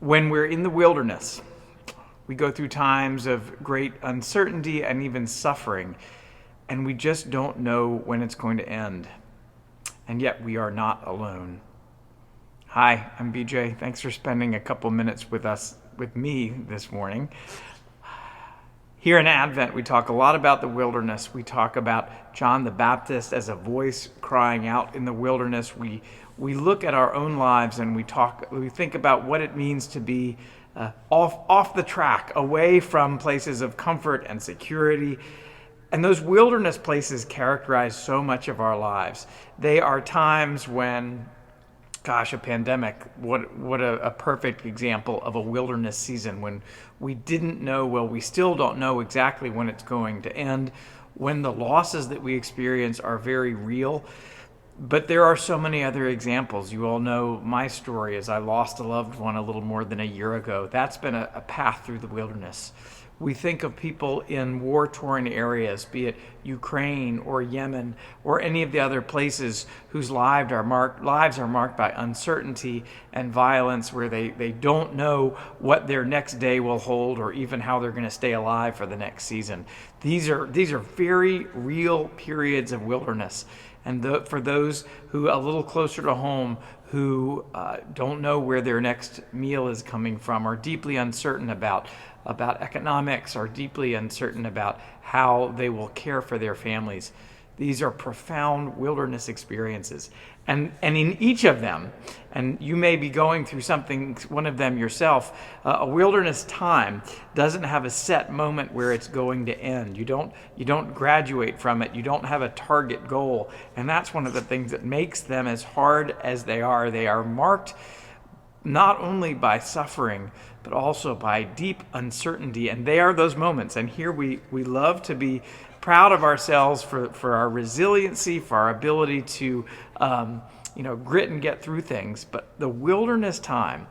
When we're in the wilderness, we go through times of great uncertainty and even suffering, and we just don't know when it's going to end. And yet we are not alone. Hi, I'm BJ. Thanks for spending a couple minutes with me this morning. Here in Advent, we talk a lot about the wilderness. We talk about John the Baptist as a voice crying out in the wilderness. We look at our own lives and we think about what it means to be off the track, away from places of comfort and security. And those wilderness places characterize so much of our lives. They are times when, a pandemic, what a perfect example of a wilderness season when we didn't know, we still don't know exactly when it's going to end, when the losses that we experience are very real. But there are so many other examples. You all know my story as I lost a loved one a little more than a year ago. That's been a path through the wilderness. We think of people in war-torn areas, be it Ukraine or Yemen or any of the other places whose lives are marked by uncertainty and violence, where they don't know what their next day will hold or even how they're going to stay alive for the next season. These are very real periods of wilderness. And for those who a little closer to home, who don't know where their next meal is coming from, are deeply uncertain about economics, are deeply uncertain about how they will care for their families. These are profound wilderness experiences. And in each of them, and you may be going through one of them yourself, a wilderness time doesn't have a set moment where it's going to end. You don't graduate from it. You don't have a target goal. And that's one of the things that makes them as hard as they are. They are marked not only by suffering, but also by deep uncertainty. And they are those moments. And here we love to be proud of ourselves for our resiliency, for our ability to grit and get through things. But the wilderness time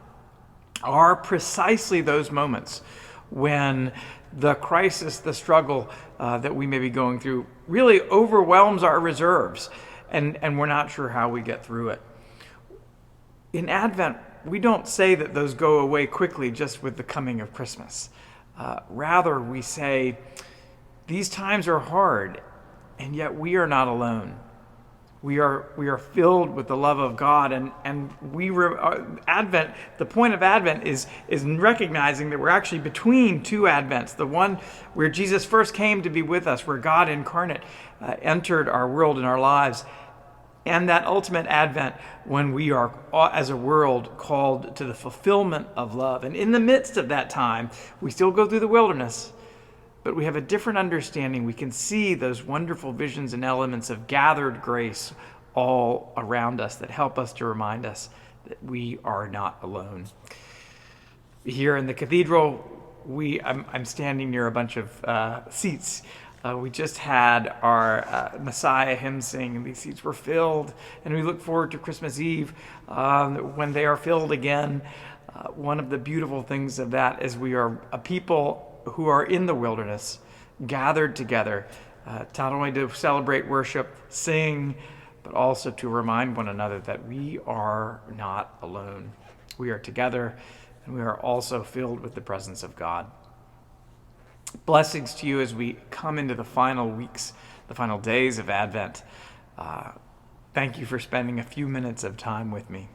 are precisely those moments when the crisis, the struggle that we may be going through really overwhelms our reserves, and we're not sure how we get through it. In Advent, we don't say that those go away quickly just with the coming of Christmas. Rather, we say, these times are hard, and yet we are not alone. We are filled with the love of God, and Advent. The point of Advent is recognizing that we're actually between two Advents. The one where Jesus first came to be with us, where God incarnate entered our world and our lives, and that ultimate Advent when we are, as a world, called to the fulfillment of love. And in the midst of that time, we still go through the wilderness, but we have a different understanding. We can see those wonderful visions and elements of gathered grace all around us that help us to remind us that we are not alone. Here in the cathedral, I'm standing near a bunch of seats. We just had our Messiah hymn sing, and these seats were filled, and we look forward to Christmas Eve when they are filled again. One of the beautiful things of that is we are a people who are in the wilderness, gathered together, not only to celebrate, worship, sing, but also to remind one another that we are not alone. We are together, and we are also filled with the presence of God. Blessings to you as we come into the final weeks, the final days of Advent. Thank you for spending a few minutes of time with me.